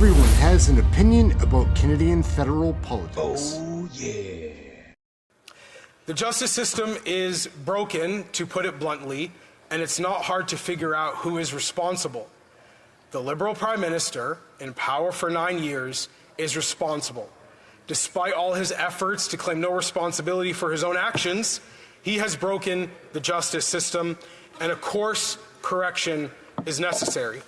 Everyone has an opinion about Canadian federal politics. Oh, yeah. The justice system is broken, to put it bluntly, and it's not hard to figure out who is responsible. The Liberal Prime Minister, in power for 9 years, is responsible. Despite all his efforts to claim no responsibility for his own actions, he has broken the justice system, and of course, correction is necessary.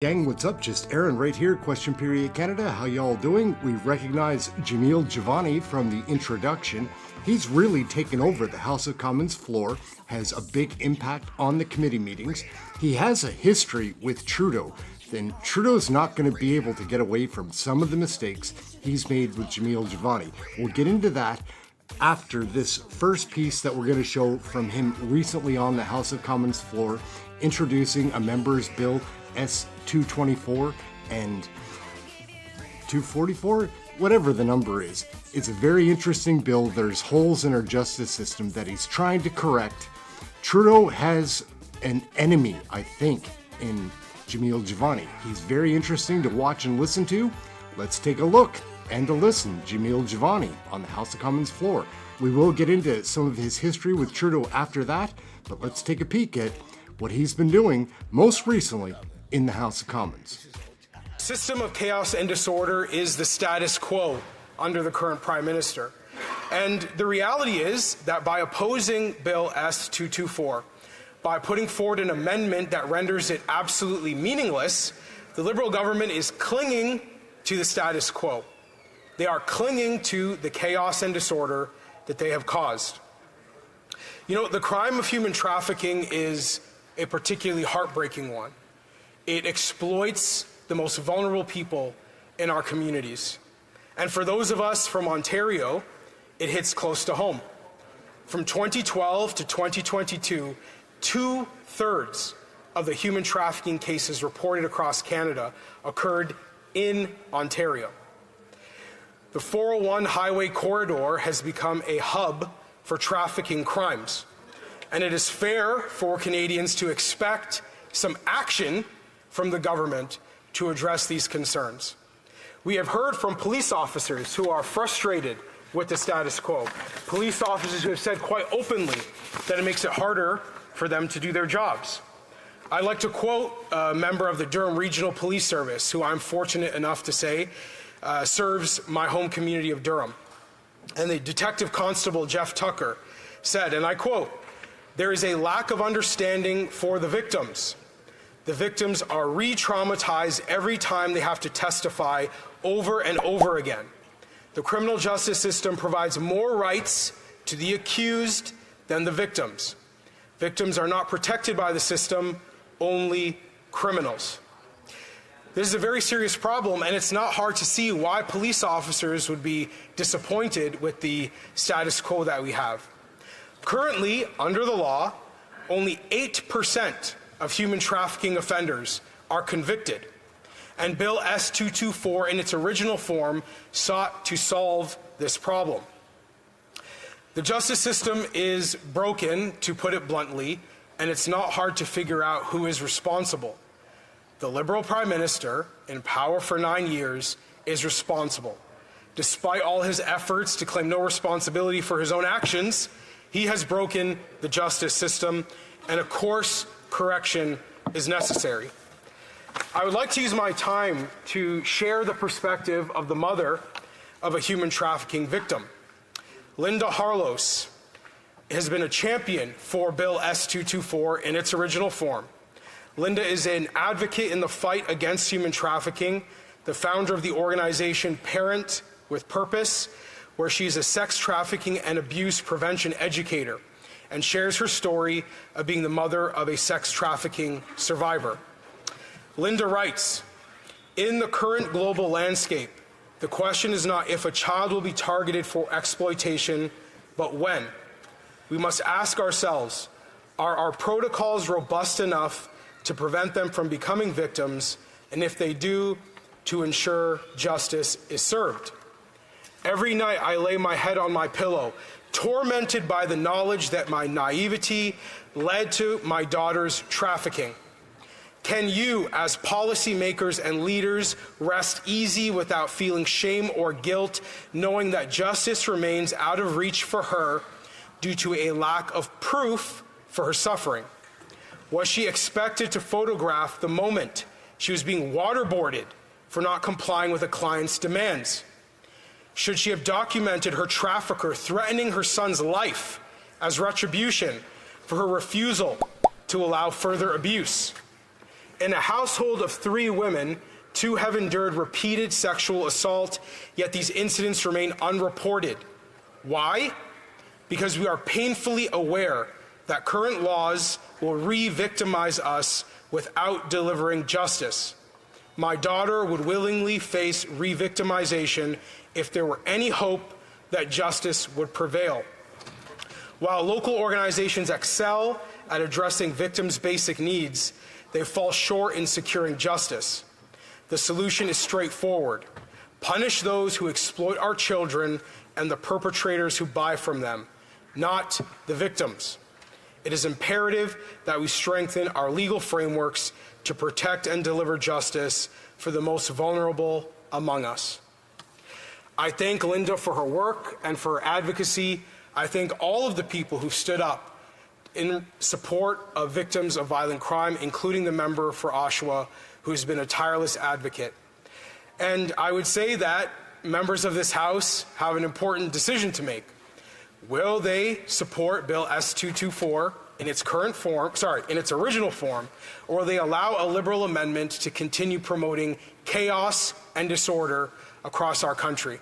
Gang, what's up? Just Aaron right here, Question Period Canada. How y'all doing? We recognize JAMIL JIVANI from the introduction. He's really taken over the House of Commons floor, has a big impact on the committee meetings. He has a history with Trudeau. Then Trudeau's not going to be able to get away from some of the mistakes he's made with JAMIL JIVANI. We'll get into that after this first piece that we're going to show from him recently on the House of Commons floor, introducing a member's bill S-224 and 244, whatever the number is. It's a very interesting bill. There's holes in our justice system that he's trying to correct. Trudeau has an enemy, I think, in JAMIL JIVANI. He's very interesting to watch and listen to. Let's take a look and a listen. JAMIL JIVANI on the House of Commons floor. We will get into some of his history with Trudeau after that, but let's take a peek at what he's been doing most recently in the House of Commons. System of chaos and disorder is the status quo under the current Prime Minister. And the reality is that by opposing Bill S-224, by putting forward an amendment that renders it absolutely meaningless, the Liberal government is clinging to the status quo. They are clinging to the chaos and disorder that they have caused. You know, the crime of human trafficking is a particularly heartbreaking one. It exploits the most vulnerable people in our communities. And for those of us from Ontario, it hits close to home. From 2012 to 2022, 2/3 of the human trafficking cases reported across Canada occurred in Ontario. The 401 highway corridor has become a hub for trafficking crimes, and it is fair for Canadians to expect some action from the government to address these concerns. We have heard from police officers who are frustrated with the status quo, police officers who have said quite openly that it makes it harder for them to do their jobs. I'd like to quote a member of the Durham Regional Police Service, who I'm fortunate enough to say serves my home community of Durham. And the Detective Constable Jeff Tucker said, and I quote, "There is a lack of understanding for the victims. The victims are re-traumatized every time they have to testify over and over again. The criminal justice system provides more rights to the accused than the victims. Victims are not protected by the system, only criminals." This is a very serious problem, and it's not hard to see why police officers would be disappointed with the status quo that we have. Currently, under the law, only 8% of human trafficking offenders are convicted, and Bill S-224 in its original form sought to solve this problem. The justice system is broken, to put it bluntly, and it's not hard to figure out who is responsible. The Liberal Prime Minister, in power for 9 years, is responsible. Despite all his efforts to claim no responsibility for his own actions, he has broken the justice system, and of course, correction is necessary. I would like to use my time to share the perspective of the mother of a human trafficking victim. Linda Harlos has been a champion for Bill S-224 in its original form. Linda is an advocate in the fight against human trafficking, the founder of the organization Parent with Purpose, where she's a sex trafficking and abuse prevention educator, and shares her story of being the mother of a sex trafficking survivor. Linda writes, "In the current global landscape, the question is not if a child will be targeted for exploitation, but when. We must ask ourselves, are our protocols robust enough to prevent them from becoming victims, and if they do, to ensure justice is served? Every night I lay my head on my pillow, tormented by the knowledge that my naivety led to my daughter's trafficking. Can you, as policymakers and leaders, rest easy without feeling shame or guilt, knowing that justice remains out of reach for her due to a lack of proof for her suffering? Was she expected to photograph the moment she was being waterboarded for not complying with a client's demands? Should she have documented her trafficker threatening her son's life as retribution for her refusal to allow further abuse? In a household of 3 women, 2 have endured repeated sexual assault, yet these incidents remain unreported. Why? Because we are painfully aware that current laws will re-victimize us without delivering justice. My daughter would willingly face re-victimization if there were any hope that justice would prevail. While local organizations excel at addressing victims' basic needs, they fall short in securing justice. The solution is straightforward. Punish those who exploit our children and the perpetrators who buy from them, not the victims. It is imperative that we strengthen our legal frameworks to protect and deliver justice for the most vulnerable among us. I thank Linda for her work and for her advocacy. I thank all of the people who stood up in support of victims of violent crime, including the member for Oshawa, who has been a tireless advocate. And I would say that members of this House have an important decision to make. Will they support Bill S-224 in its in its original form, or will they allow a Liberal amendment to continue promoting chaos and disorder across our country?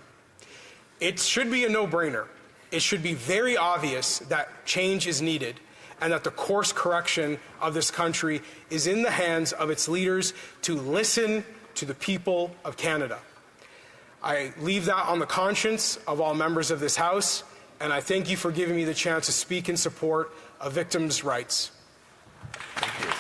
It should be a no-brainer. It should be very obvious that change is needed and that the course correction of this country is in the hands of its leaders to listen to the people of Canada. I leave that on the conscience of all members of this House, and I thank you for giving me the chance to speak in support of victims' rights. Thank you.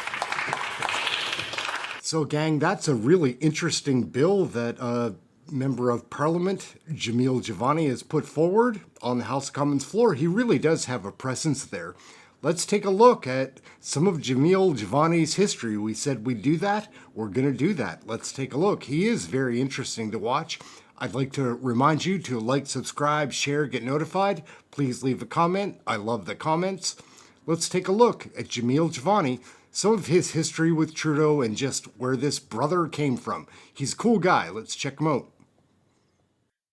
So, gang, that's a really interesting bill that a Member of Parliament, JAMIL JIVANI, has put forward on the House of Commons floor. He really does have a presence there. Let's take a look at some of JAMIL JIVANI's history. We said we'd do that. We're going to do that. Let's take a look. He is very interesting to watch. I'd like to remind you to like, subscribe, share, get notified. Please leave a comment. I love the comments. Let's take a look at JAMIL JIVANI, some of his history with Trudeau, and just where this brother came from. He's a cool guy. Let's check him out.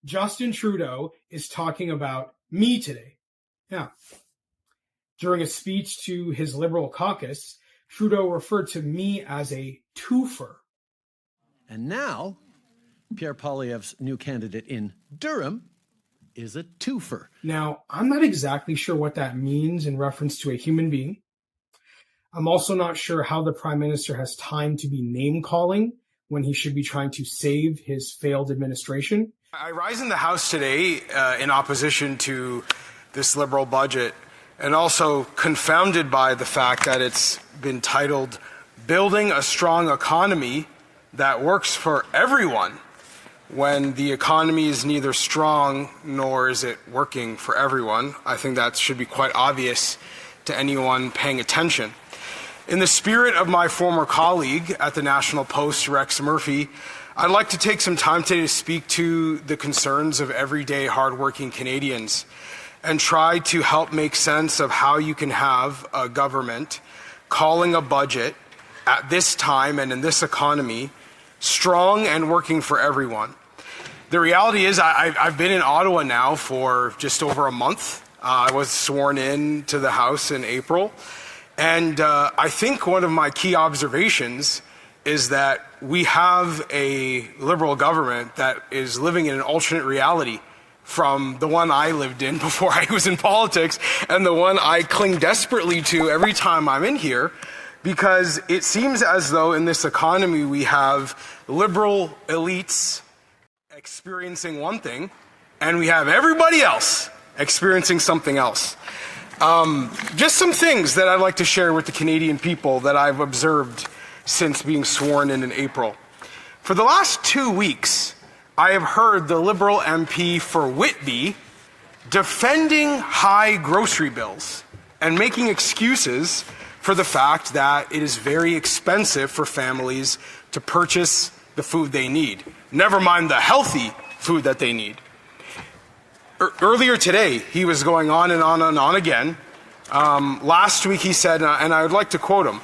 Justin Trudeau is talking about me today. Now, during a speech to his Liberal caucus, Trudeau referred to me as a twofer. And now, Pierre Poilievre's new candidate in Durham is a twofer. Now, I'm not exactly sure what that means in reference to a human being. I'm also not sure how the Prime Minister has time to be name-calling when he should be trying to save his failed administration. I rise in the House today in opposition to this Liberal budget, and also confounded by the fact that it's been titled Building a Strong Economy That Works for Everyone, when the economy is neither strong nor is it working for everyone. I think that should be quite obvious to anyone paying attention. In the spirit of my former colleague at the National Post, Rex Murphy, I'd like to take some time today to speak to the concerns of everyday hardworking Canadians and try to help make sense of how you can have a government calling a budget at this time and in this economy strong and working for everyone. The reality is I've been in Ottawa now for just over a month. I was sworn in to the House in April. And I think one of my key observations is that we have a Liberal government that is living in an alternate reality from the one I lived in before I was in politics and the one I cling desperately to every time I'm in here, because it seems as though in this economy we have Liberal elites experiencing one thing and we have everybody else experiencing something else. Just some things that I'd like to share with the Canadian people that I've observed since being sworn in April. For the last 2 weeks, I have heard the Liberal MP for Whitby defending high grocery bills and making excuses for the fact that it is very expensive for families to purchase the food they need, never mind the healthy food that they need. Earlier today, he was going on and on and on again. Last week he said, and I would like to quote him,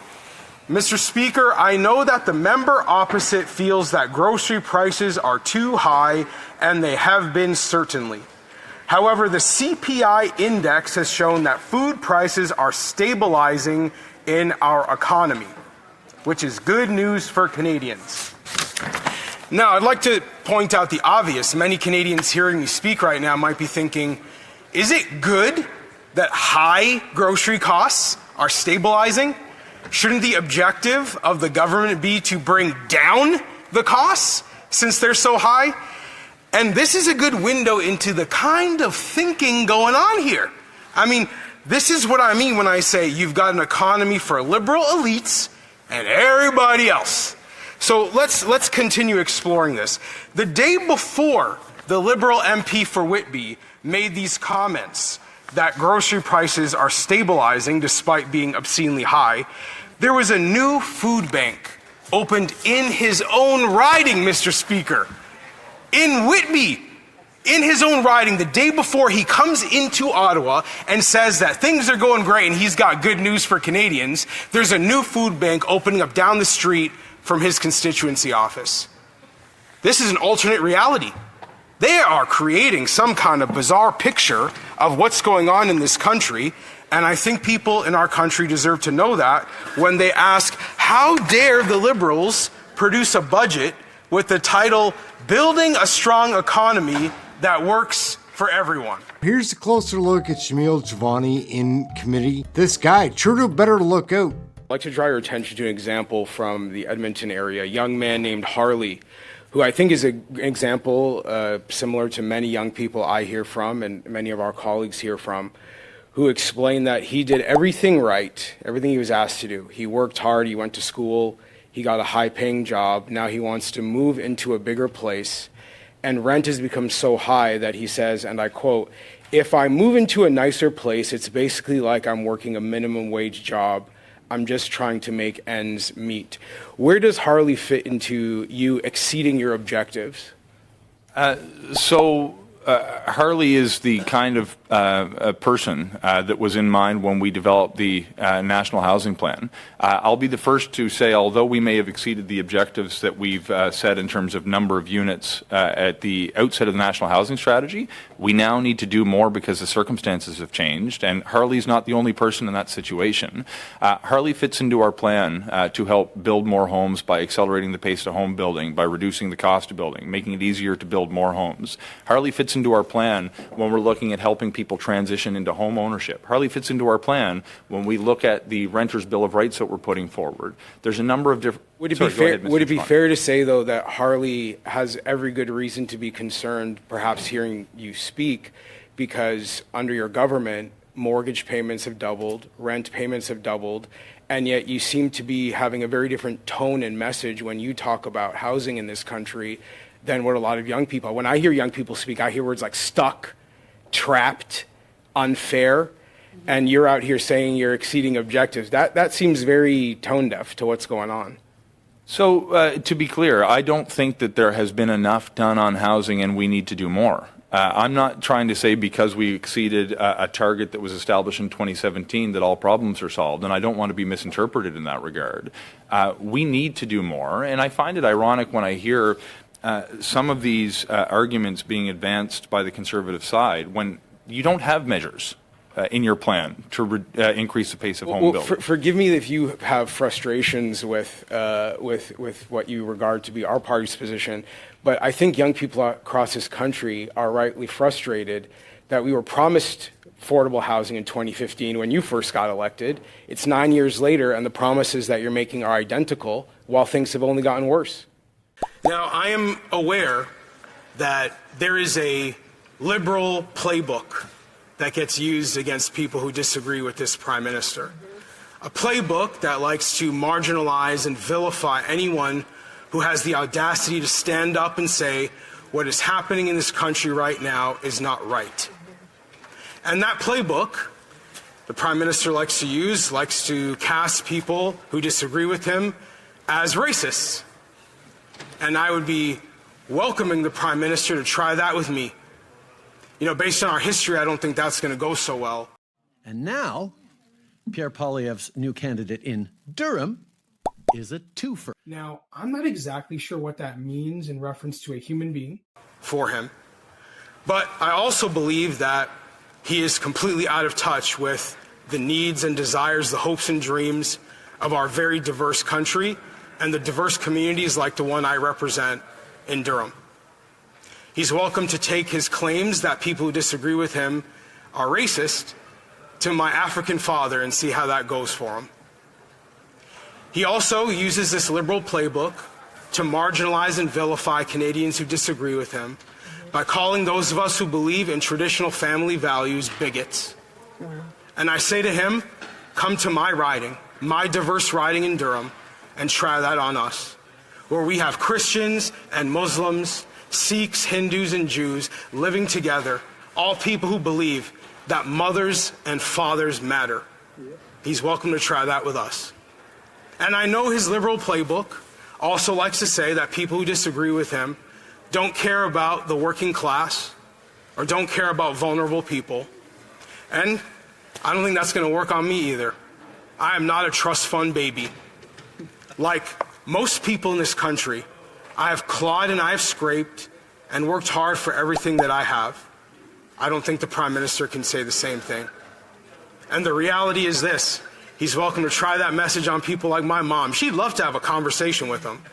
"Mr. Speaker, I know that the member opposite feels that grocery prices are too high, and they have been certainly. However, the CPI index has shown that food prices are stabilizing in our economy, which is good news for Canadians." Now, I'd like to point out the obvious. Many Canadians hearing me speak right now might be thinking, is it good that high grocery costs are stabilizing? Shouldn't the objective of the government be to bring down the costs since they're so high? And this is a good window into the kind of thinking going on here. I mean, this is what I mean when I say you've got an economy for liberal elites and everybody else. So let's continue exploring this. The day before the Liberal MP for Whitby made these comments that grocery prices are stabilizing despite being obscenely high, there was a new food bank opened in his own riding, Mr. Speaker. In Whitby, in his own riding, the day before he comes into Ottawa and says that things are going great and he's got good news for Canadians, there's a new food bank opening up down the street from his constituency office. This is an alternate reality. They are creating some kind of bizarre picture of what's going on in this country, and I think people in our country deserve to know that when they ask, how dare the Liberals produce a budget with the title, Building a Strong Economy That Works for Everyone? Here's a closer look at JAMIL JIVANI in committee. This guy, Trudeau better look out. I'd like to draw your attention to an example from the Edmonton area, a young man named Harley, who I think is an example similar to many young people I hear from and many of our colleagues hear from, who explained that he did everything right, everything he was asked to do. He worked hard, he went to school, he got a high-paying job. Now he wants to move into a bigger place, and rent has become so high that he says, and I quote, "If I move into a nicer place, it's basically like I'm working a minimum wage job. I'm just trying to make ends meet." Where does Harley fit into you exceeding your objectives? Harley is the kind of a person that was in mind when we developed the National Housing Plan. I'll be the first to say, although we may have exceeded the objectives that we've set in terms of number of units at the outset of the National Housing Strategy, we now need to do more because the circumstances have changed, and Harley's not the only person in that situation. Harley fits into our plan to help build more homes by accelerating the pace of home building, by reducing the cost of building, making it easier to build more homes. Harley fits into our plan when we're looking at helping people transition into home ownership. Harley fits into our plan when we look at the Renters' Bill of Rights that we're putting forward. There's a number of different... Would it be fair to say, though, that Harley has every good reason to be concerned, perhaps hearing you speak, because under your government, mortgage payments have doubled, rent payments have doubled, and yet you seem to be having a very different tone and message when you talk about housing in this country than what a lot of young people. When I hear young people speak, I hear words like stuck, trapped, unfair, and you're out here saying you're exceeding objectives. That seems very tone deaf to what's going on. So to be clear, I don't think that there has been enough done on housing and we need to do more. I'm not trying to say because we exceeded a target that was established in 2017 that all problems are solved, and I don't want to be misinterpreted in that regard. We need to do more, and I find it ironic when I hear some of these arguments being advanced by the Conservative side when you don't have measures in your plan to increase the pace of home building. Forgive me if you have frustrations with what you regard to be our party's position, but I think young people across this country are rightly frustrated that we were promised affordable housing in 2015 when you first got elected. It's 9 years later, and the promises that you're making are identical while things have only gotten worse. Now, I am aware that there is a liberal playbook that gets used against people who disagree with this Prime Minister. A playbook that likes to marginalize and vilify anyone who has the audacity to stand up and say what is happening in this country right now is not right. And that playbook the Prime Minister likes to cast people who disagree with him as racists. And I would be welcoming the Prime Minister to try that with me. You know, based on our history, I don't think that's going to go so well. And now, Pierre Poilievre's new candidate in Durham is a twofer. Now, I'm not exactly sure what that means in reference to a human being. For him. But I also believe that he is completely out of touch with the needs and desires, the hopes and dreams of our very diverse country and the diverse communities like the one I represent in Durham. He's welcome to take his claims that people who disagree with him are racist to my African father and see how that goes for him. He also uses this liberal playbook to marginalize and vilify Canadians who disagree with him by calling those of us who believe in traditional family values bigots. And I say to him, come to my riding, my diverse riding in Durham, and try that on us, where we have Christians and Muslims, Sikhs, Hindus, and Jews living together, all people who believe that mothers and fathers matter. He's welcome to try that with us. And I know his liberal playbook also likes to say that people who disagree with him don't care about the working class or don't care about vulnerable people. And I don't think that's going to work on me either. I am not a trust fund baby. Like most people in this country, I have clawed and I have scraped and worked hard for everything that I have. I don't think the Prime Minister can say the same thing. And the reality is this. He's welcome to try that message on people like my mom. She'd love to have a conversation with him.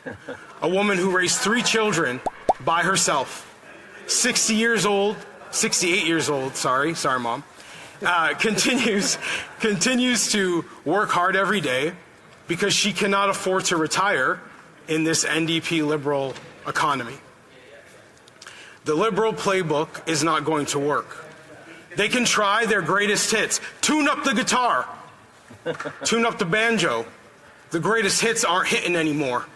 A woman who raised 3 children by herself. 68 years old, sorry mom. Continues to work hard every day because she cannot afford to retire in this NDP liberal economy. The liberal playbook is not going to work. They can try their greatest hits, tune up the guitar, tune up the banjo. The greatest hits aren't hitting anymore.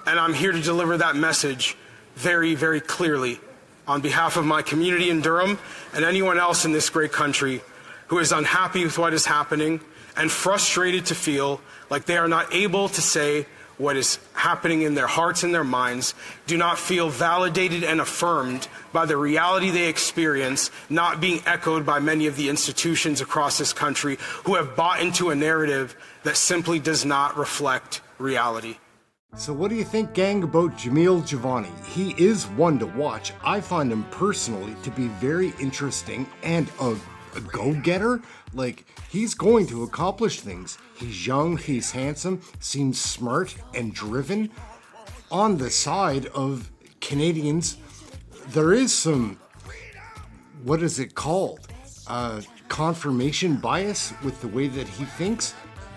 And I'm here to deliver that message very, very clearly on behalf of my community in Durham and anyone else in this great country who is unhappy with what is happening and frustrated to feel like they are not able to say what is happening in their hearts and their minds, do not feel validated and affirmed by the reality they experience, not being echoed by many of the institutions across this country who have bought into a narrative that simply does not reflect reality. So what do you think, gang, about JAMIL JIVANI? He is one to watch. I find him personally to be very interesting and a go-getter. Like, he's going to accomplish things. He's young, he's handsome, seems smart and driven. On the side of Canadians, there is some, what is it called? Confirmation bias with the way that he thinks.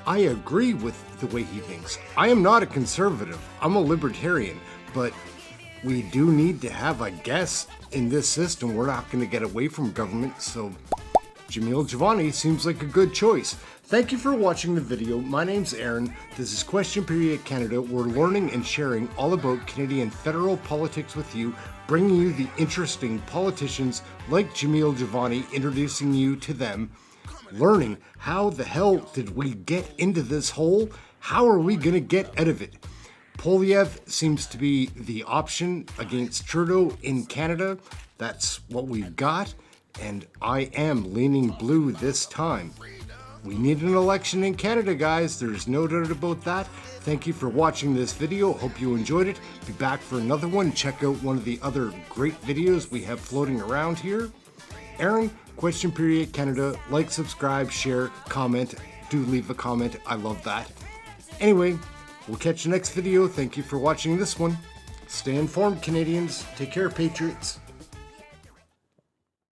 I agree with the way he thinks. I am not a conservative. I'm a libertarian, but we do need to have, I guess, in this system, we're not going to get away from government, so JAMIL JIVANI seems like a good choice. Thank you for watching the video. My name's Aaron. This is Question Period Canada. We're learning and sharing all about Canadian federal politics with you, bringing you the interesting politicians like JAMIL JIVANI, introducing you to them, learning how the hell did we get into this hole? How are we going to get out of it? Poilievre seems to be the option against Trudeau in Canada. That's what we've got, and I am leaning blue this time. We need an election in Canada, guys. There's no doubt about that. Thank you for watching this video. Hope you enjoyed it. Be back for another one. Check out one of the other great videos we have floating around here. Aaron, Question Period Canada. Like, subscribe, share, comment. Do leave a comment. I love that. Anyway, we'll catch you next video. Thank you for watching this one. Stay informed, Canadians. Take care, Patriots.